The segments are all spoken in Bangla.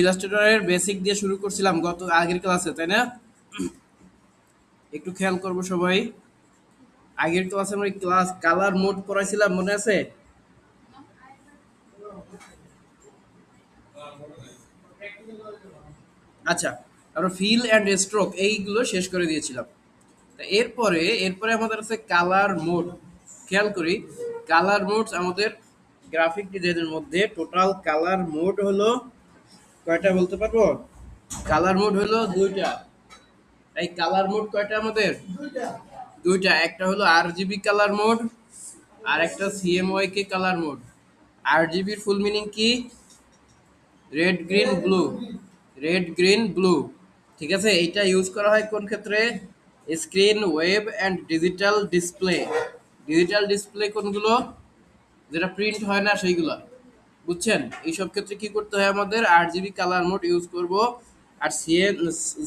ইলাস্ট্রেটরের বেসিক দিয়ে শুরু করছিলাম গত আগের ক্লাসে, তাই না? একটু খেয়াল করবো সবাই। আগের ক্লাসে আমরা ক্লাস কালার মোড পড়াইছিলাম, মনে আছে? আচ্ছা, আমরা ফিল অ্যান্ড স্ট্রোক এইগুলো শেষ করে দিয়েছিলাম। তা এরপরে আমাদের আছে কালার মোড। খেয়াল করি, কালার মোড আমাদের গ্রাফিক ডিজাইনের মধ্যে টোটাল কালার মোড হলো কয়টা বলতে পারবো? কালার মোড হলো দুইটা। এই কালার মোড কয়টা আমাদের? দুইটা। একটা হলো আরজিবি কালার মোড আর একটা সিএমওয়াইকে কালার মোড। আরজিবির ফুল মিনিং কি? Red green blue. Red green blue, ঠিক আছে। এইটা ইউজ করা হয় কোন ক্ষেত্রে? Screen, web and digital display. Digital display কোনগুলো? যেটা প্রিন্ট হয় না সেইগুলো, বুঝছেন? এইসব ক্ষেত্রে কি করতে হয় আমাদের? আরজিবি কালার মোড ইউজ করব। আর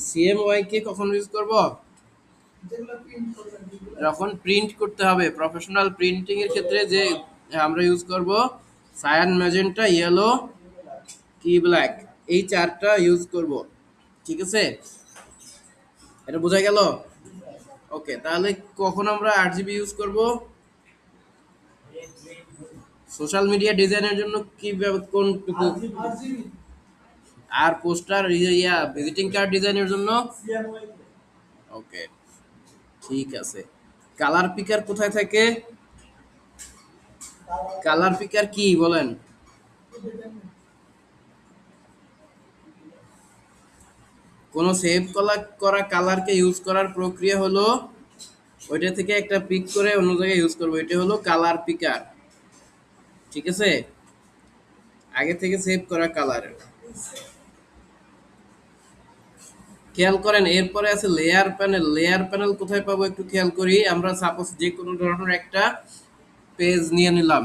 সিএমওয়াই কে কখন ইউজ করব? যখন প্রিন্ট করতে হবে, প্রফেশনাল প্রিন্টিং এর ক্ষেত্রে যে আমরা ইউজ করব সায়ান, ম্যাজেন্টা, ইয়েলো, কি ব্ল্যাক, এই চারটা ইউজ করব, ঠিক আছে? এটা বোঝা গেল? ওকে, তাহলে কখন আমরা আরজিবি ইউজ করব? সোশ্যাল মিডিয়া ডিজাইনের জন্য কি কোনটুকু? আর পোস্টার ভিজিটিং কার্ড ডিজাইনের জন্য? ওকে, ঠিক আছে। কালার পিকার কোথায় থাকে? কালার পিকার কি বলেন? কোনো সেভ করা কালারকে ইউজ করার প্রক্রিয়া হলো ওইটা থেকে একটা পিক করে অন্য জায়গায় ইউজ করবো, এটা হলো কালার পিকার, ঠিক আছে? আগে থেকে সেভ করা কালার। খেয়াল করেন, এরপরে আছে লেয়ার প্যানেল। লেয়ার প্যানেল কোথায় পাবো একটু খেয়াল করি। আমরা সাপোজ যে কোনো ধরনের একটা পেজ নিয়ে নিলাম।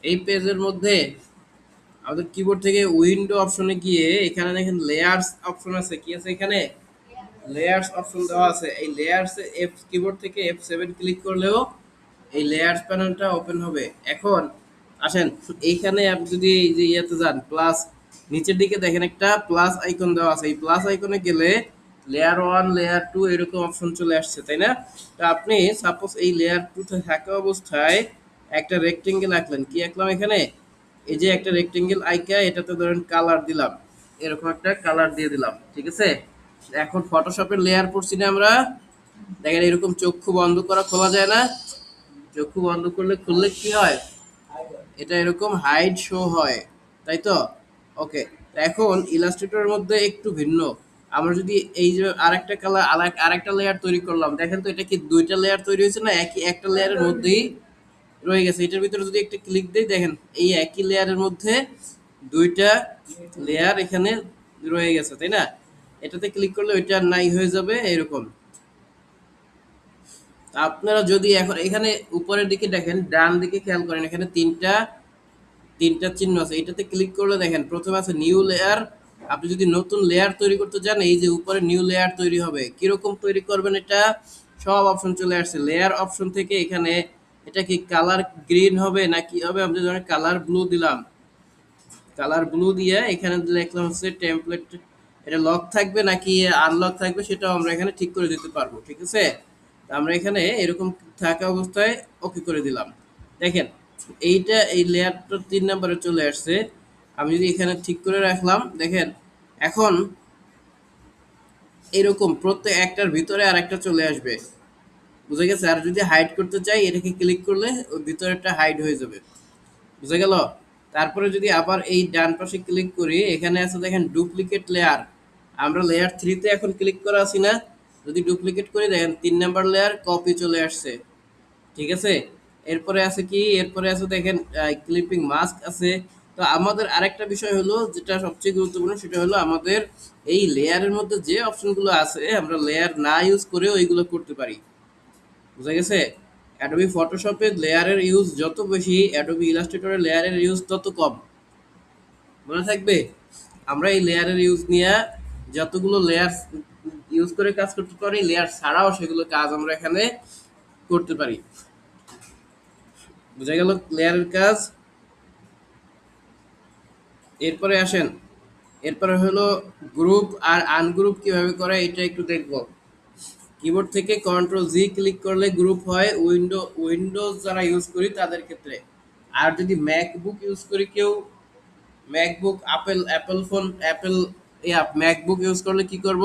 এই পেজের মধ্যে আমাদের কিবোর্ড থেকে উইন্ডো অপশনে গিয়ে এখানে দেখেন লেয়ার্স অপশন আছে। কি আছে এখানে? লেয়ার্স অপশন দেওয়া আছে। এই লেয়ার্স এফ কিবোর্ড থেকে F7 ক্লিক করলেও এই লেয়ার্স প্যানেলটা ওপেন হবে। এখন আসেন, এইখানে আপনি যদি এই যে ইয়েতে যান, প্লাস নিচের দিকে দেখেন একটা প্লাস আইকন দেওয়া আছে। এই প্লাস আইকনে গেলে লেয়ার 1, লেয়ার 2 এরকম অপশন চলে আসছে, তাই না? তো আপনি সাপোজ এই লেয়ার 2 তে থাকা অবস্থায় একটা রেক্টেঙ্গেল আঁকলেন। কি আঁকলাম এখানে? এই যে একটা রেক্টেঙ্গেল আইকা, এটাতে ধরেন কালার দিলাম, এরকম একটা কালার দিয়ে দিলাম, ঠিক আছে? এখন ফটোশপের লেয়ার পড়ছি না আমরা, দেখেন এরকম চক্ষু বন্ধ করা খোলা যায় না? চক্ষু বন্ধ খুললে কি হয়? এটা এরকম হাইড শো হয়, তাই তো? ওকে, এখন ইলাস্ট্রেটরের মধ্যে একটু ভিন্ন। আমরা যদি এই যে আরেকটা কালার আরেকটা লেয়ার তৈরি করলাম, দেখেন তো এটা কি দুইটা লেয়ার তৈরি হয়েছে না একই একটা লেয়ারের মধ্যেই রয়ে গেছে? এটার ভিতরে যদি একটা ক্লিক দেই, দেখেন এই একই লেয়ারের মধ্যে দুইটা লেয়ার এখানে রয়ে গেছে, তাই না? এটাতে ক্লিক করলে ওইটা নাই হয়ে যাবে এরকম। আপনারা যদি এখন এখানে উপরের দিকে দেখেন, ডান দিকে খেয়াল করেন, এখানে তিনটা তিনটা চিহ্ন আছে। এটাতে ক্লিক করলে দেখেন প্রথমে আছে নিউ লেয়ার। আপনি যদি নতুন লেয়ার তৈরি করতে চান, এই যে উপরে নিউ লেয়ার তৈরি হবে। কিরকম তৈরি করবেন? এটা সব অপশন চলে আসছে। লেয়ার অপশন থেকে এখানে এটা কি কালার গ্রিন হবে না কি হবে? আমরা ধরেন কালার ব্লু দিলাম। কালার ব্লু দিয়ে এখানে লিখলাম হচ্ছে টেমপ্লেট। এটা লক থাকবে নাকি আনলক থাকবে সেটাও আমরা এখানে ঠিক করে দিতে পারবো, ঠিক আছে? আমরা এখানে এরকম থাকা অবস্থায় ওকে করে দিলাম। দেখেন এইটা এই লেয়ারটা 3 নম্বরে চলে আসছে। আমি যদি এখানে ঠিক করে রাখলাম, দেখেন এখন এরকম প্রত্যেক একটার ভিতরে আর একটা চলে আসবে, বুঝে গেছে? আর যদি হাইড করতে চাই, এটাকে ক্লিক করলে ওই ভিতরেরটা হাইড হয়ে যাবে, বুঝে গেল? তারপরে যদি আবার এই ডান পাশে ক্লিক করি, এখানে আছে দেখেন ডুপ্লিকেট লেয়ার। আমরা লেয়ার 3 তে এখন ক্লিক করা আছি না? যদি ডুপ্লিকেট করি, দেখেন 3 নাম্বার লেয়ার কপি চলে আসছে, ঠিক আছে? এরপরে আছে কি? এরপরে আছে দেখেন ক্লিপিং মাস্ক আছে। তো আমাদের আরেকটা বিষয় হলো যেটা সবচেয়ে গুরুত্বপূর্ণ, সেটা হলো আমাদের এই লেয়ারের মধ্যে যে অপশনগুলো আছে আমরা লেয়ার না ইউজ করেও এইগুলো করতে পারি, বুঝা গেছে? অ্যাডোবি ফটোশপে লেয়ারের ইউজ যত বেশি, অ্যাডোবি ইলাস্ট্রেটরে লেয়ারের ইউজ তত কম, মনে থাকবে? আমরা এই লেয়ারের ইউজ নিয়ে যতগুলো লেয়ার ইউজ করে কাজ করতে পারি, লেয়ার ছাড়াও সেগুলো কাজ আমরা এখানে করতে পারি, বুঝা গেল লেয়ারের কাজ। এরপরে আসেন, এরপরে হলো গ্রুপ আর আনগ্রুপ কিভাবে করে এটা একটু দেখব। কিবোর্ড থেকে কন্ট্রোল জি ক্লিক করলে গ্রুপ হয় উইন্ডোজ যারা ইউজ করি তাদের ক্ষেত্রে। আর যদি ম্যাকবুক ইউজ করি কেউ, MacBook Apple phone Apple MacBook use করলে কি করব,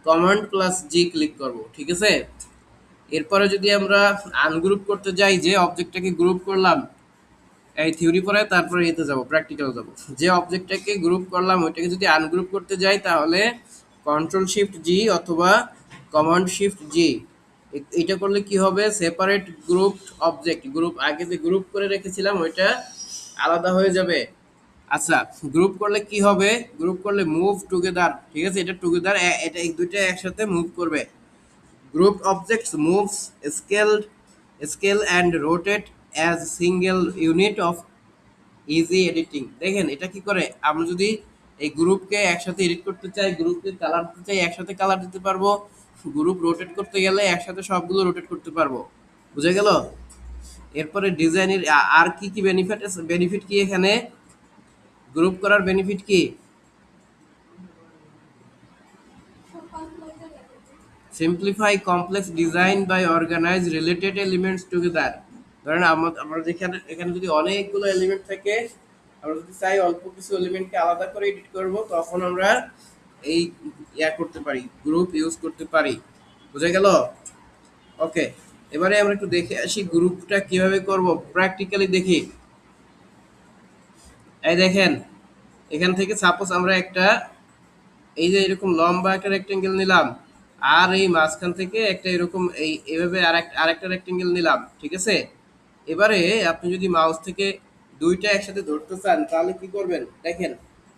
কমান্ড প্লাস জি ক্লিক করব, ঠিক আছে। এরপরে যদি আমরা আনগ্রুপ করতে যাই, যে অবজেক্টটাকে গ্রুপ করলাম, এই থিওরি পরে তারপরে এতে যাব, প্র্যাকটিক্যাল যাব। যে অবজেক্টটাকে গ্রুপ করলাম ওইটাকে যদি আনগ্রুপ করতে যাই তাহলে কন্ট্রোল শিফট জি অথবা কমান্ড শিফট জি। এটা করলে কি হবে, সেপারেট গ্রুপ অবজেক্ট, গ্রুপ আগে যে গ্রুপ করে রেখেছিলাম ওইটা আলাদা হয়ে যাবে। আচ্ছা, গ্রুপ করলে কি হবে, গ্রুপ করলে মুভ টুগেদার, ঠিক আছে, এটা টুগেদার, এটা এই দুইটা একসাথে মুভ করবে। Group objects moves scale and rotate as single unit of easy editing. দেখেন এটা কি করে, আমরা যদি এই গ্রুপকে একসাথে এডিট করতে চাই, গ্রুপকে কালার দিতে চাই, একসাথে কালার দিতে পারবো। গ্রুপ রোটেট করতে গেলে একসাথে সবগুলো রোটেট করতে পারবো। বুঝে গেল। এরপরে ডিজাইনের আর কি কি বেনিফিট আছে, বেনিফিট কি এখানে, গ্রুপ করার বেনিফিট কি, simplify complex design by organize related elements together. ধরেন আমরা যেখানে এখানে যদি অনেকগুলো এলিমেন্ট থাকে, আমরা যদি চাই অল্প কিছু এলিমেন্টকে আলাদা করে এডিট করব, তখন আমরা এই করতে পারি, গ্রুপ ইউজ করতে পারি। বুঝা গেল। ওকে, এবারে আমরা একটু দেখে আসি গ্রুপটা কিভাবে করব, প্র্যাকটিক্যালি দেখি। এই দেখেন, এখান থেকে সাপোজ আমরা একটা, এই যে এরকম লম্বা একটা রেক্টেঙ্গেল নিলাম, আর এই মাঝখান থেকে একটা এরকম এইভাবে আরেকটা রেক্টেঙ্গেল নিলাম, ঠিক আছে। এবারে আপনি যদি মাউস থেকে দুইটা একসাথে ধরতে চান তাহলে কি করবেন, দেখেন,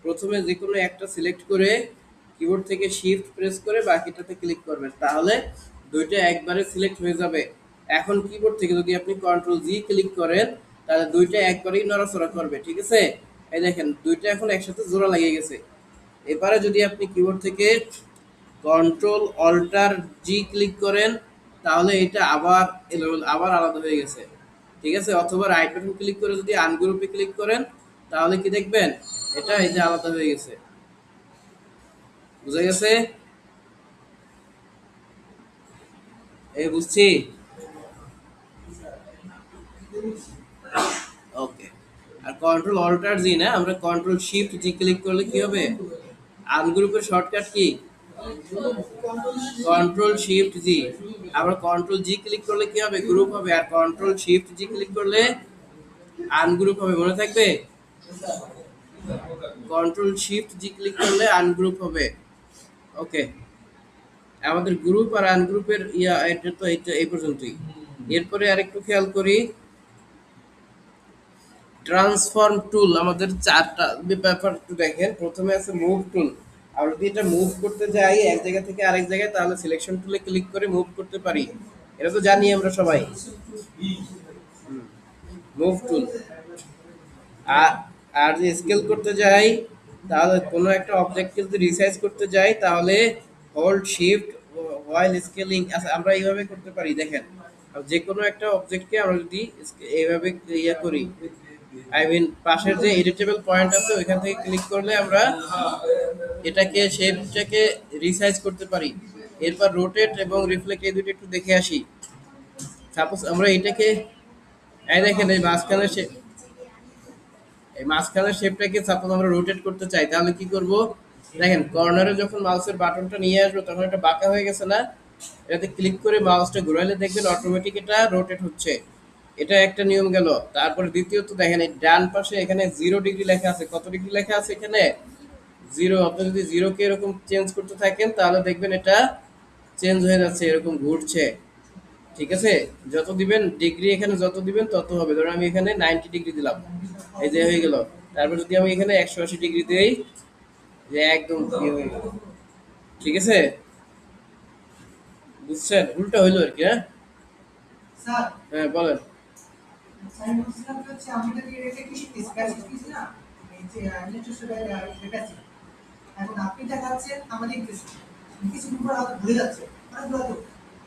প্রথমে যে কোনো একটা সিলেক্ট করে কিবোর্ড থেকে শিফট প্রেস করে বাকিটাতে ক্লিক করবেন, তাহলে দুইটা একবারে সিলেক্ট হয়ে যাবে। এখন কিবোর্ড থেকে যদি আপনি কন্ট্রোল জি ক্লিক করেন তাহলে দুইটা একবারেই নড়াচড়া করবে, ঠিক আছে। এই দেখেন দুইটা এখন একসাথে জোড়া লাগিয়ে গেছে। এবারে যদি আপনি কিবোর্ড থেকে কন্ট্রোল অল্টার জি ক্লিক করেন তাহলে এটা আবার আবার আলাদা হয়ে গেছে, ঠিক আছে। অথবা রাইট বাটন ক্লিক করে যদি আনগ্রুপে ক্লিক করেন তাহলে কি দেখবেন, এটা এই যে আলাদা হয়ে গেছে। বুঝা গেছে, এই বুঝছি। ওকে, আর কন্ট্রোল অল্টার জি না, আমরা কন্ট্রোল শিফট জি ক্লিক করলে কি হবে, আনগ্রুপের শর্টকাট কি, কন্ট্রোল শিফট জি। আবার কন্ট্রোল জি ক্লিক করলে কি হবে, গ্রুপ হবে, আর কন্ট্রোল শিফট জি ক্লিক করলে আনগ্রুপ হবে, মনে থাকবে। কন্ট্রোল শিফট জি ক্লিক করলে আনগ্রুপ হবে। ওকে, আমাদের গ্রুপ আর আনগ্রুপের এটা তো এইটা এই পর্যন্তই। এরপরে আরেকটু খেয়াল করি, ট্রান্সফর্ম টুল আমাদের চারটা ব্যাপার একটু দেখেন। প্রথমে আছে মুভ টুল, আর যদি এটা মুভ করতে যাই এক জায়গা থেকে আরেক জায়গায় তাহলে সিলেকশন টুলে ক্লিক করে মুভ করতে পারি, এটা তো জানি আমরা সবাই। Move tool. আর আর যদি স্কেল করতে যাই, তাহলে কোনো একটা অবজেক্টকে যদি রিসাইজ করতে যাই তাহলে হোল্ড শিফট হোয়াইল স্কেলিং, আচ্ছা আমরা এইভাবে করতে পারি। দেখেন, যে কোনো একটা অবজেক্টকে আমরা যদি এইভাবে করি, আই মিন পাশের যে এডিটেবল পয়েন্ট আছে ওইখান থেকে ক্লিক করলে আমরা এটাকে শেপটাকে রিসাইজ করতে পারি। এরপর রোটেট এবং রিফ্লেক্ট এই দুটো একটু দেখে আসি। সাপোজ আমরা এটাকে, এই দেখেন এই মাঝখানের এই মাঝখানের শেপটাকে সাপোজ আমরা রোটেট করতে চাই তাহলে কি করব, দেখেন কর্নারে যখন মাউসের বাটনটা নিয়ে আসবো তখন এটা বাঁকা হয়ে গেছে না, এটাতে ক্লিক করে মাউসটা ঘুরাইলে দেখবেন অটোমেটিক এটা রোটেট হচ্ছে। এটা একটা নিয়ম গেল। তারপরে দ্বিতীয়ত দেখেন এই ডান পাশে এখানে 0 ডিগ্রি লেখা আছে, কত ডিগ্রি লেখা আছে এখানে, 0। আপনি যদি 0 কে এরকম চেঞ্জ করতে থাকেন তাহলে দেখবেন এটা চেঞ্জ হয়ে যাচ্ছে, এরকম ঘুরছে, ঠিক আছে। যত দিবেন ডিগ্রি এখানে যত দিবেন তত হবে। ধরুন আমি এখানে 90 ডিগ্রি দিলাম, এই যে হয়ে গেল। তারপর যদি আমি এখানে 180 ডিগ্রি দিই, যে একদম হয়ে গেল, ঠিক আছে। বুঝছেন, উল্টা হইলো আর কি। হ্যাঁ, স্যার, হ্যাঁ বলেন। আমি বলছিলাম যে হচ্ছে আমাদের এটা কি স্পেসিফিক কিছু না, এই যে ইলেকট্রিসিটি ক্যাপাসিটি। এখন আপনি দেখাচ্ছেন আমাদের কিছু কিছু উপর হয়তো ভুলে যাচ্ছে, মানে ভুলে তো।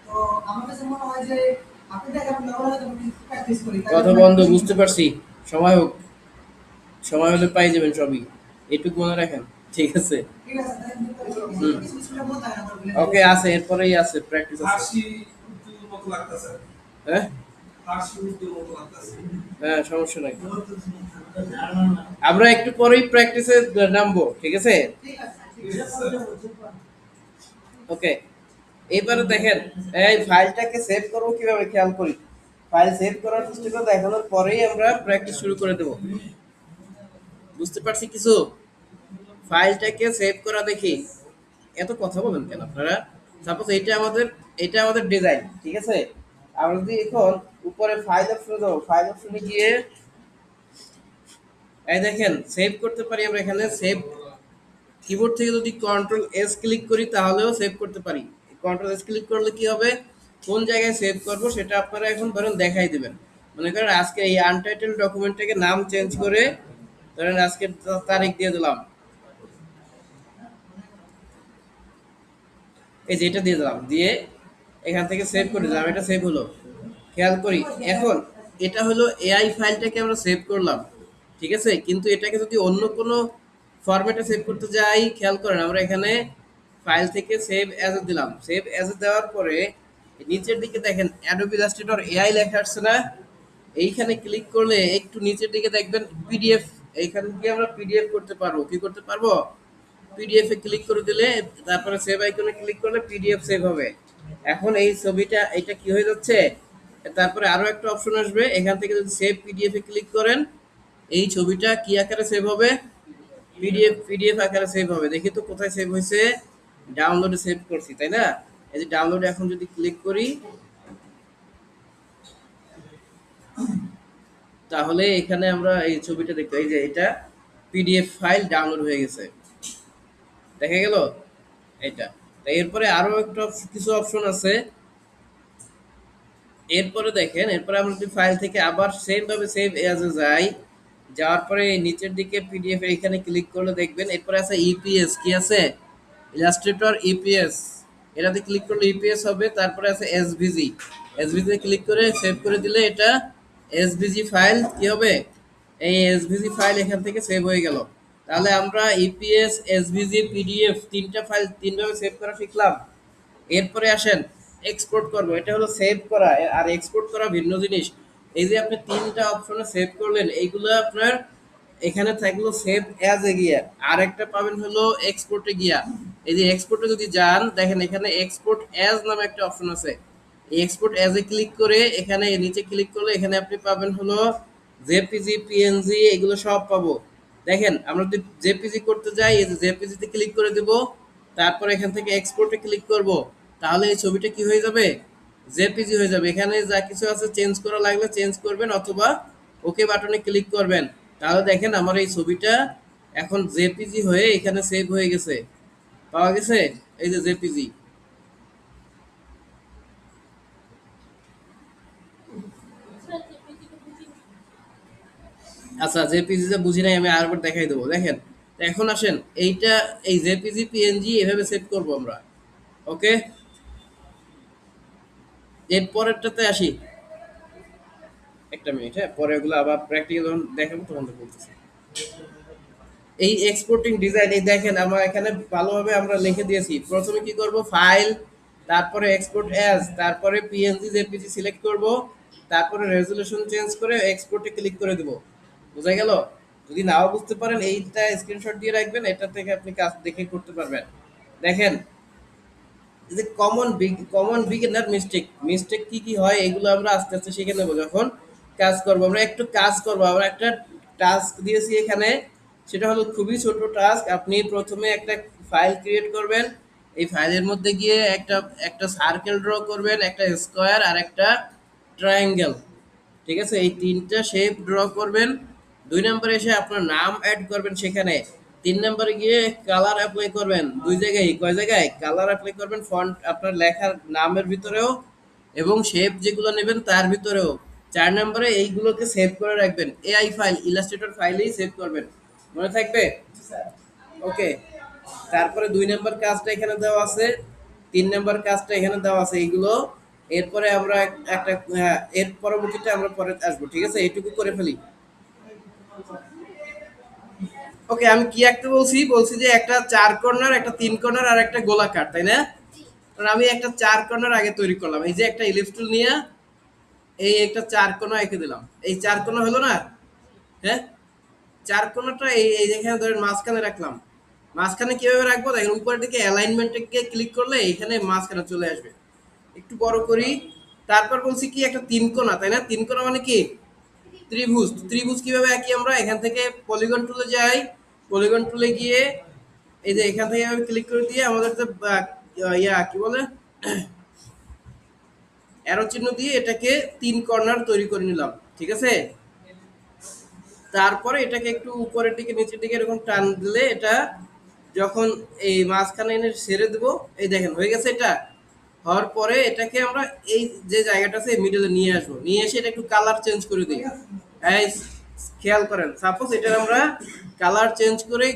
তো আমার কাছে মনে হয় যে আপনি দেখাবেন না ওরা তো প্র্যাকটিস করি তাহলে কথা বন্ধ, বুঝতে পারছি। সময় হোক, সময় হলে পাই যাবেন সবই, এটুকু মনে রাখেন। ঠিক আছে। ঠিক আছে তাহলে হুম। কিছু কিছু মত থাকে না বলে ওকে, আছে, এরপরেই আছে, প্র্যাকটিস আছে। ফার্সি উর্দুর মতো লাগতেছে। হ্যাঁ ফার্সি উর্দুর মতো লাগতেছে। হ্যাঁ, সমস্যা নাই। আমরা একটু পরেই প্র্যাকটিসে নামবো, ঠিক আছে। ঠিক আছে ঠিক ঠিক আছে স্যার। ওকে, এবারে দেখেন, এই ফাইলটাকে সেভ করবো কিভাবে খেয়াল করি। ফাইল সেভ করার চেষ্টা দেখানোর পরেই আমরা প্র্যাকটিস শুরু করে দেব। বুঝতে পারছি কিছু। ফাইলটাকে সেভ করা দেখি। এত কথা বলেন কেন আপনারা? সাপোজ এটা আমাদের ডিজাইন, ঠিক আছে। আমরা যদি এখন উপরে ফাইল অপশনে যাবো, ফাইল অপশনে গিয়ে এই দেখেন সেভ করতে পারি আমরা এখানে। সেভ কিবোর্ড থেকে যদি কন্ট্রোল এস ক্লিক করি তাহলেও সেভ করতে পারি। কন্ট্রোল এস ক্লিক করলে কি হবে, কোন জায়গায় সেভ করব সেটা আপনারা এখন ধরেন দেখাই দিবেন। মনে করেন আজকে এই আনটাইটেল ডকুমেন্টটাকে নাম চেঞ্জ করে ধরেন আজকে তারিখ দিয়ে দিলাম, এই যে এটা দিয়ে দিলাম, দিয়ে এখান থেকে সেভ করে দিলাম, এটা সেভ হলো। খেয়াল করি এখন, এটা হলো এআই ফাইলটাকে আমরা সেভ করলাম, ঠিক আছে। কিন্তু এটাকে যদি অন্য কোনো ফরম্যাটে সেভ করতে যাই, খেয়াল করেন আমরা এখানে ফাইল থেকে সেভ অ্যাজ দিলাম। সেভ অ্যাজ দেওয়ার পরে নিচের দিকে দেখেন অ্যাডোবি ইলাস্ট্রেটর এআই লেখা আসছে না, এইখানে ক্লিক করলে একটু নিচের দিকে দেখবেন পিডিএফ। এইখান থেকে আমরা পিডিএফ করতে পারবো। কি করতে পারবো? পিডিএফ এ ক্লিক করে দিলে, তারপরে সেভ আইকনে ক্লিক করলে পিডিএফ সেভ হবে। এখন এই ছবিটা এটা কি হয়ে যাচ্ছে, তারপরে আরো একটা অপশন আসবে, এখান থেকে যদি সেভ পিডিএফ এ ক্লিক করেন এই ছবিটা কি আকারে সেভ হবে, পিডিএফ আকারে সেভ হবে। দেখি তো কোথায় সেভ হয়েছে, ডাউনলোডে সেভ করছি তাই না। এই যে ডাউনলোডে এখন যদি ক্লিক করি তাহলে এখানে আমরা এই ছবিটা দেখতে, এই যে এটা পিডিএফ ফাইল ডাউনলোড হয়ে গেছে, দেখা গেল এটা। তো এরপরে আরো একটা কিছু অপশন আছে। এরপরে দেখেন, এরপরে আমরা যদি ফাইল থেকে আবার সেম ভাবে সেভ এজ এ যাই, যাওয়ার পরে এই নিচের দিকে পিডিএফ এর এখানে ক্লিক করলে দেখবেন এরপরে আছে ইপিএস, কি আছে, ইলাস্ট্রেটর ইপিএস। এটাতে ক্লিক করলে ইপিএস হবে। তারপরে আছে এসভিজি, এসভিজি ক্লিক করে সেভ করে দিলে এটা এসভিজি ফাইল কি হবে, এই এসভিজি ফাইল এখান থেকে সেভ হয়ে গেল। তাহলে আমরা ইপিএস, এসভিজি, পিডিএফ তিনটা ফাইল তিনভাবে সেভ করা শিখলাম। এরপরে আসেন এক্সপোর্ট করব। এটা হলো সেভ করা, আর এক্সপোর্ট করা ভিন্ন জিনিস। এই যে আপনি তিনটা অপশনে সেভ করলেন, এইগুলো আপনার এখানে থাকলো সেভ অ্যাজ এ গিয়া, আর একটা পাবেন হলো এক্সপোর্টে গিয়া। এই যে এক্সপোর্টে যদি যান, দেখেন এখানে এক্সপোর্ট অ্যাজ নামে একটা অপশন আছে। এই এক্সপোর্ট অ্যাজ এ ক্লিক করে এখানে নিচে ক্লিক করলে এখানে আপনি পাবেন হলো জেপিজি, পিএনজি, এগুলো সব পাবো। দেখেন আমরা যদি জেপিজি করতে যাই, এই যে জেপিজিতে ক্লিক করে দেব, তারপর এখান থেকে এক্সপোর্টে ক্লিক করব, তাহলে এই ছবিটা কি হয়ে যাবে, জেপিজি হয়ে যাবে। এখানে যা কিছু আছে চেঞ্জ করা লাগলে চেঞ্জ করবেন, অথবা ওকে বাটনে ক্লিক করবেন। তাহলে দেখেন আমার এই ছবিটা এখন জেপিজি হয়ে এখানে সেভ হয়ে গেছে, পাওয়া গেছে, এই যে জেপিজি। আচ্ছা, জেপিজি যে বুঝি নাই আমি আরেকবার দেখাই দেবো, দেখেন। তো এখন আসেন এইটা, এই জেপিজি পিএনজি এভাবে সেভ করব আমরা। ওকে, এর পরেরটাতে আসি। একটা মিনিট, হ্যাঁ, পরে ওগুলো আবার প্র্যাকটিক্যাল যখন দেখাবো তখন তো বলতেছি। এই এক্সপোর্টিং ডিজাইন, এই দেখেন আমরা এখানে ভালোভাবে আমরা লিখে দিয়েছি। প্রথমে কি করব, ফাইল, তারপরে এক্সপোর্ট অ্যাজ, তারপরে পিএনজি জেপিজি সিলেক্ট করব, তারপরে রেজুলেশন চেঞ্জ করে এক্সপোর্টে ক্লিক করে দেব। বোঝা গেল? যদি নাও বুঝতে পারেন এইটা স্ক্রিনশট দিয়ে রাখবেন, এটা থেকে আপনি কাজ দেখে করতে পারবেন। দেখেন এই যে কমন বিগিনার মিস্টেক কি কি হয় এগুলো আমরা আস্তে আস্তে শিখে নেবো যখন কাজ করব। আমরা একটু কাজ করব, আমরা একটা টাস্ক দিয়েছি এখানে, সেটা হলো খুবই ছোট টাস্ক। আপনি প্রথমে একটা ফাইল ক্রিয়েট করবেন, এই ফাইলের মধ্যে গিয়ে একটা একটা সার্কেল ড্র করবেন, একটা স্কোয়ার আর একটা ট্রায়াঙ্গেল, ঠিক আছে। এই তিনটা শেপ ড্র করবেন। 2 নম্বরে এসে আপনার নাম অ্যাড করবেন সেখানে। 3 নম্বরে গিয়ে কালার অ্যাপ্লাই করবেন, দুই জায়গায়, কয় জায়গায় কালার অ্যাপ্লাই করবেন, ফন্ট আপনার লেখার নামের ভিতরেও এবং শেপ যেগুলো নেবেন তার ভিতরেও। 4 নম্বরে এইগুলোকে সেভ করে রাখবেন, এআই ফাইল, ইলাস্ট্রেটর ফাইলেই সেভ করবেন, মনে থাকবে। ওকে, তারপরে 2 নম্বর কাজটা এখানে দেওয়া আছে, 3 নম্বর কাজটা এখানে দেওয়া আছে। এইগুলো এরপরে আমরা একটা এর পরবর্তীতে আমরা পরে আসবো, ঠিক আছে? এইটুকু করে ফেলি। ওকে, আমি কি একটা বলছি যে একটা চার কর্নার, একটা তিন কর্নার আর একটা গোলাকার, তাই না? কারণ আমি একটা চার কর্নার আগে তৈরি করলাম, এই যে একটা ইলিপস টুল নিয়ে এই একটা চার কোণা এঁকে দিলাম। এই চার কোণা হলো না? হ্যাঁ, চার কোণাটা এই এই যেখানে ধরেন মাঝখানে রাখলাম। মাঝখানে কিভাবে রাখবো দেখেন, উপরের দিকে অ্যালাইনমেন্টে ক্লিক করলে এখানে মাঝখানে চলে আসবে। একটু বড় করি। তারপর বলছি কি একটা তিন কোণা, তাই না? তিন কোণা মানে কি? ত্রিভুজ। ত্রিভুজ কিভাবে আঁকি আমরা? এখান থেকে পলিগন টুলে যাই, পলিগন টুলে গিয়ে এই যে এখান থেকে আমি ক্লিক করে দিয়ে আমাদের যে কি বলে, অ্যারো চিহ্ন দিয়ে এটাকে তিন কর্নার তৈরি করে নিলাম, ঠিক আছে? তারপরে এটাকে একটু উপরের দিকে নিচের দিকে এরকম টান দিলে এটা যখন এই মাঝখানে এনে ছেড়ে দেবো, এই দেখেন হয়ে গেছে। এটা হওয়ার পরে এটাকে আমরা এই যে জায়গাটা আছে মিডলে নিয়ে আসবো, নিয়ে এসে এটা একটু কালার চেঞ্জ করে দিই। এই খেয়াল করেন, সাপোজ এটার আমরা কালার চেঞ্জ করে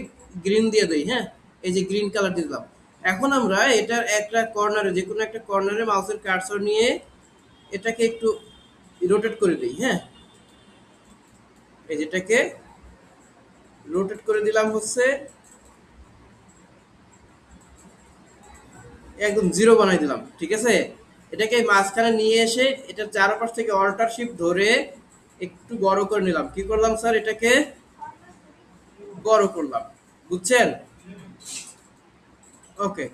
গ্রিন দিয়ে দিই, হ্যাঁ, এই যে গ্রিন কালার দিয়ে দিলাম। এখন আমরা এটার একটা কর্নারে, যে কোনো একটা কর্নারে মাউসের কার্সর নিয়ে এটাকে একটু রোটেট করে দিই, হ্যাঁ, এই যেটাকে রোটেট করে দিলাম হচ্ছে একদম জিরো বানাই দিলাম, ঠিক আছে? এটাকে মাঝখানে নিয়ে এসে এটার চারপাশ থেকে অল্টার শিফট ধরে একটু বড় করে নিলাম। কি করলাম স্যার? এটাকে বড় করলাম, বুঝছেন? ওকে,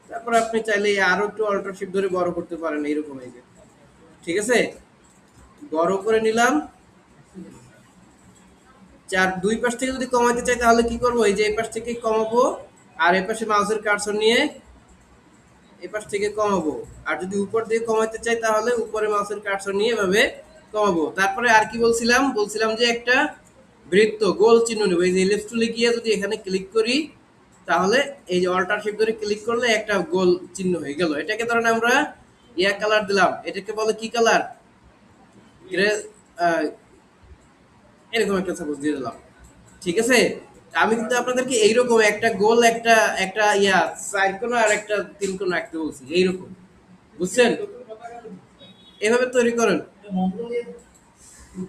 তারপর আপনি চাইলে আরো একটু অল্টার শিফট ধরে বড় করতে পারেন, এইরকম এই যে, ঠিক আছে? বড় করে নিলাম। চার দুই পাশ থেকে যদি কমাইতে চাই তাহলে কি করবো? এই যে এই পাশ থেকে কমাবো, আর এই পাশে মাউসের কার্সর নিয়ে এই পাশ থেকে কমাবো। আর যদি উপর দিয়ে কমাতে চাই তাহলে উপরে মাউসের কার্সর নিয়ে এভাবে কমাবো। তারপরে আর কি বলছিলাম যে একটা বৃত্ত গোল চিহ্ন নেব। এই যে ইলিপস টুলে গিয়ে যদি এখানে ক্লিক করি তাহলে এই যে অল্টার শিফট ধরে ক্লিক করলে একটা গোল চিহ্ন হয়ে গেল। এটাকে ধরেন আমরা ইয়া কালার দিলাম, এটাকে বলে কি কালার? গ্রে, এরকম একটা সাপোজ দিয়ে দিলাম, ঠিক আছে? আমি কিন্তু আপনাদেরকে এইরকম একটা গোল, একটা একটা চার কোণা আর একটা তিন কোণা আঁকতে বলছি, এইরকম, বুঝছেন? এভাবে তৈরি করেন।